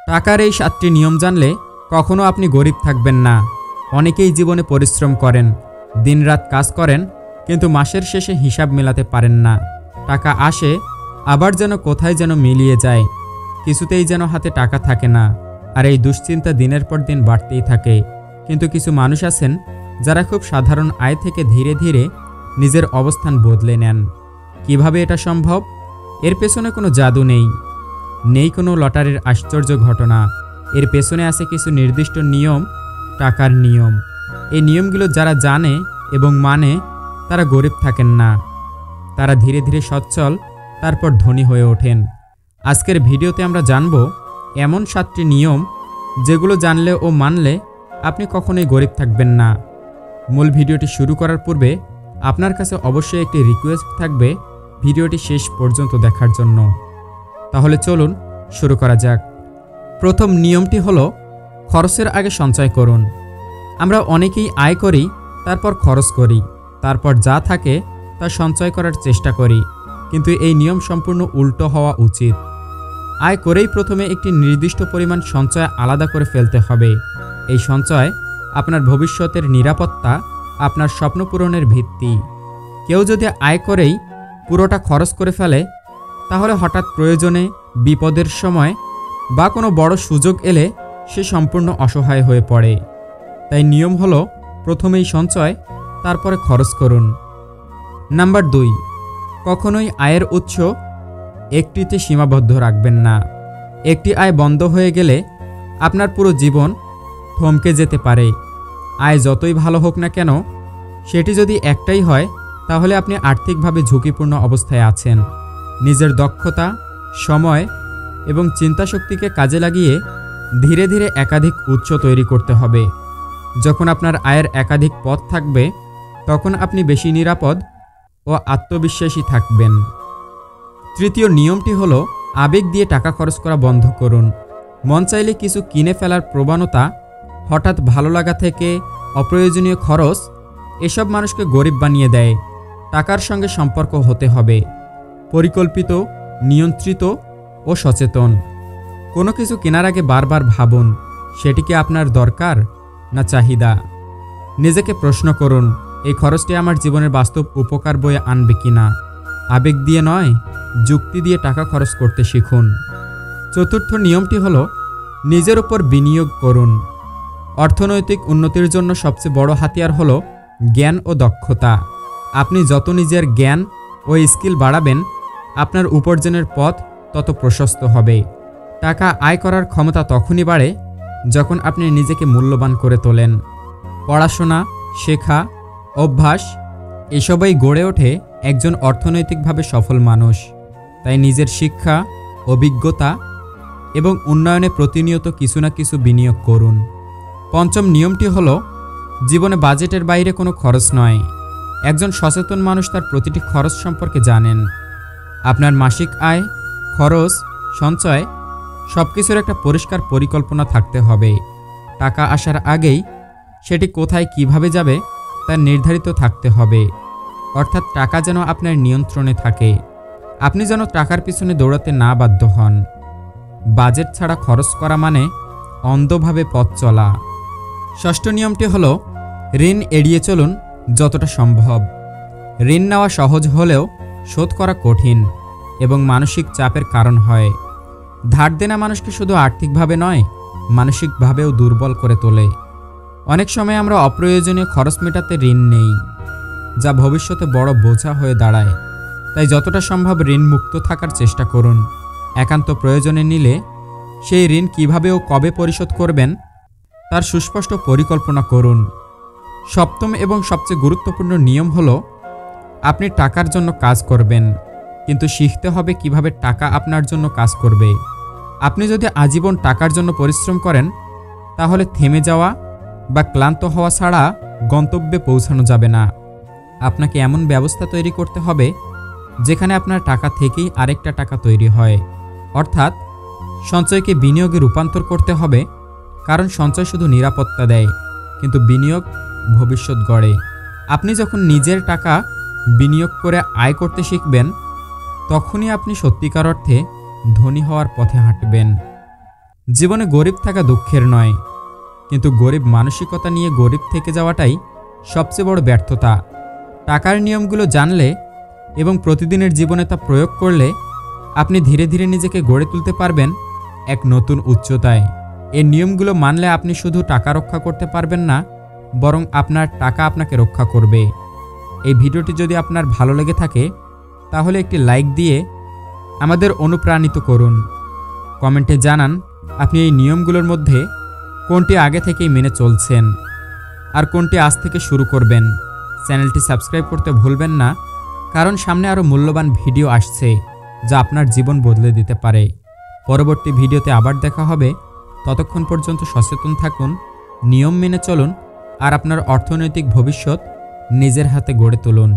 টাকার এই 7টি নিয়ম জানলে কখনো আপনি গরিব থাকবেন না। অনেকেই জীবনে পরিশ্রম করেন, দিনরাত কাজ করেন, কিন্তু মাসের শেষে হিসাব মেলাতে পারেন না। টাকা আসে, আবার যেন কোথায় যেন মিলিয়ে যায়, কিছুতেই যেন হাতে টাকা থাকে না। আর এই দুশ্চিন্তা দিনের পর দিন বাড়তেই থাকে। কিন্তু কিছু মানুষ আছেন যারা খুব সাধারণ আয় থেকে ধীরে ধীরে নিজের অবস্থান বদলে নেন। কিভাবে এটা সম্ভব? এর পেছনে কোনো জাদু নেই কোনো লটারির আশ্চর্য ঘটনা। এর পেছনে আছে কিছু নির্দিষ্ট নিয়ম, টাকার নিয়ম। এই নিয়মগুলো যারা জানে এবং মানে তারা গরিব থাকেন না, তারা ধীরে ধীরে সচ্ছল, তারপর ধনী হয়ে ওঠেন। আজকের ভিডিওতে আমরা জানব এমন 7টি নিয়ম যেগুলো জানলে ও মানলে আপনি কখনোই গরিব থাকবেন না। মূল ভিডিওটি শুরু করার পূর্বে আপনার কাছে অবশ্যই একটি রিকোয়েস্ট থাকবে ভিডিওটি শেষ পর্যন্ত দেখার জন্য। তাহলে চলুন শুরু করা যাক। প্রথম নিয়মটি হলো খরচের আগে সঞ্চয় করুন। আমরা অনেকেই আয় করি, তারপর খরচ করি, তারপর যা থাকে তা সঞ্চয় করার চেষ্টা করি। কিন্তু এই নিয়ম সম্পূর্ণ উল্টো হওয়া উচিত। আয় করেই প্রথমে একটি নির্দিষ্ট পরিমাণ সঞ্চয় আলাদা করে ফেলতে হবে। এই সঞ্চয় আপনার ভবিষ্যতের নিরাপত্তা, আপনার স্বপ্ন পূরণের ভিত্তি। কেউ যদি আয় করেই পুরোটা খরচ করে ফেলে, তাহলে হঠাৎ প্রয়োজনে, বিপদের সময় বা কোনো বড় সুযোগ এলে সে সম্পূর্ণ অসহায় হয়ে পড়ে। তাই নিয়ম হলো প্রথমেই সঞ্চয়, তারপরে খরচ করুন। নাম্বার 2, কখনোই আয়ের উৎস একটিতে সীমাবদ্ধ রাখবেন না। একটি আয় বন্ধ হয়ে গেলে আপনার পুরো জীবন থমকে যেতে পারে। আয় যতই ভালো হোক না কেন, সেটি যদি একটাই হয়, তাহলে আপনি আর্থিকভাবে ঝুঁকিপূর্ণ অবস্থায় আছেন। নিজের দক্ষতা, সময় এবং চিন্তাশক্তিকে কাজে লাগিয়ে ধীরে ধীরে একাধিক উৎস তৈরি করতে হবে। যখন আপনার আয়ের একাধিক পথ থাকবে, তখন আপনি বেশি নিরাপদ ও আত্মবিশ্বাসী থাকবেন। তৃতীয় নিয়মটি হলো আবেগ দিয়ে টাকা খরচ করা বন্ধ করুন। মন চাইলে কিছু কিনে ফেলার প্রবণতা, হঠাৎ ভালো লাগা থেকে অপ্রয়োজনীয় খরচ, এসব মানুষকে গরিব বানিয়ে দেয়। টাকার সঙ্গে সম্পর্ক হতে হবে পরিকল্পিত, নিয়ন্ত্রিত ও সচেতন। কোনো কিছু কেনার আগে বারবার ভাবুন, সেটি কি আপনার দরকার না চাহিদা। নিজেকে প্রশ্ন করুন, এই খরচটি আমার জীবনের বাস্তব উপকার বয়ে আনবে কিনা। আবেগ দিয়ে নয়, যুক্তি দিয়ে টাকা খরচ করতে শিখুন। চতুর্থ নিয়মটি হলো নিজের উপর বিনিয়োগ করুন। অর্থনৈতিক উন্নতির জন্য সবচেয়ে বড় হাতিয়ার হলো জ্ঞান ও দক্ষতা। আপনি যত নিজের জ্ঞান ও স্কিল বাড়াবেন, আপনার উপার্জনের পথ তত প্রশস্ত হবে। টাকা আয় করার ক্ষমতা তখনই বাড়ে যখন আপনি নিজেকে মূল্যবান করে তোলেন। পড়াশোনা, শেখা, অভ্যাস এসবই গড়ে ওঠে একজন অর্থনৈতিকভাবে সফল মানুষ। তাই নিজের শিক্ষা, অভিজ্ঞতা এবং উন্নয়নে প্রতিনিয়ত কিছু না কিছু বিনিয়োগ করুন। পঞ্চম নিয়মটি হলো জীবনে বাজেটের বাইরে কোনো খরচ নয়। একজন সচেতন মানুষ তার প্রতিটি খরচ সম্পর্কে জানেন। আপনার মাসিক আয়, খরচ, সঞ্চয় সবকিছুর একটা পরিষ্কার পরিকল্পনা থাকতে হবে। টাকা আসার আগেই সেটি কোথায় কিভাবে যাবে তা নির্ধারিত থাকতে হবে। অর্থাৎ টাকা যেন আপনার নিয়ন্ত্রণে থাকে, আপনি যেন টাকার পিছনে দৌড়াতে না বাধ্য হন। বাজেট ছাড়া খরচ করা মানে অন্ধভাবে পথ চলা। ষষ্ঠ নিয়মটি হলো ঋণ এড়িয়ে চলুন যতটা সম্ভব। ঋণ নেওয়া সহজ হলেও শোধ করা কঠিন এবং মানসিক চাপের কারণ হয়। ধার দেনা মানুষকে শুধু আর্থিকভাবে নয়, মানসিকভাবেও দুর্বল করে তোলে। অনেক সময় আমরা অপ্রয়োজনীয় খরচ মেটাতে ঋণ নেই, যা ভবিষ্যতে বড় বোঝা হয়ে দাঁড়ায়। তাই যতটা সম্ভব ঋণ মুক্ত থাকার চেষ্টা করুন। একান্ত প্রয়োজনে নিলে সেই ঋণ কিভাবে ও কবে পরিশোধ করবেন তার সুস্পষ্ট পরিকল্পনা করুন। সপ্তম এবং সবচেয়ে গুরুত্বপূর্ণ নিয়ম হলো আপনি টাকার জন্য কাজ করবেন, কিন্তু শিখতে হবে কিভাবে টাকা আপনার জন্য কাজ করবে। আপনি যদি আজীবন টাকার জন্য পরিশ্রম করেন, তাহলে থেমে যাওয়া বা ক্লান্ত হওয়া ছাড়া গন্তব্যে পৌঁছানো যাবে না। আপনাকে এমন ব্যবস্থা তৈরি করতে হবে যেখানে আপনার টাকা থেকেই আরেকটা টাকা তৈরি হয়। অর্থাৎ সঞ্চয়কে বিনিয়োগে রূপান্তর করতে হবে, কারণ সঞ্চয় শুধু নিরাপত্তা দেয়, কিন্তু বিনিয়োগ ভবিষ্যৎ গড়ে। আপনি যখন নিজের টাকা বিনিয়োগ করে আয় করতে শিখবেন, তখনই আপনি সত্যিকার অর্থে ধনী হওয়ার পথে হাঁটবেন। জীবনে গরিব থাকা দুঃখের নয়, কিন্তু গরিব মানসিকতা নিয়ে গরিব থেকে যাওয়াটাই সবচেয়ে বড় ব্যর্থতা। টাকার নিয়মগুলো জানলে এবং প্রতিদিনের জীবনে তা প্রয়োগ করলে আপনি ধীরে ধীরে নিজেকে গড়ে তুলতে পারবেন এক নতুন উচ্চতায়। এই নিয়মগুলো মানলে আপনি শুধু টাকা রক্ষা করতে পারবেন না, বরং আপনার টাকা আপনাকে রক্ষা করবে। এই ভিডিওটি যদি আপনার ভালো লেগে থাকে তাহলে একটি লাইক দিয়ে আমাদের অনুপ্রাণিত করুন। কমেন্টে জানান আপনি এই নিয়মগুলোর মধ্যে কোনটি আগে থেকেই মেনে চলছেন আর কোনটি আজ থেকে শুরু করবেন। চ্যানেলটি সাবস্ক্রাইব করতে ভুলবেন না, কারণ সামনে আরও মূল্যবান ভিডিও আসছে যা আপনার জীবন বদলে দিতে পারে। পরবর্তী ভিডিওতে আবার দেখা হবে। ততক্ষণ পর্যন্ত সচেতন থাকুন, নিয়ম মেনে চলুন আর আপনার অর্থনৈতিক ভবিষ্যৎ নিজের হাতে গড়ে তুলুন।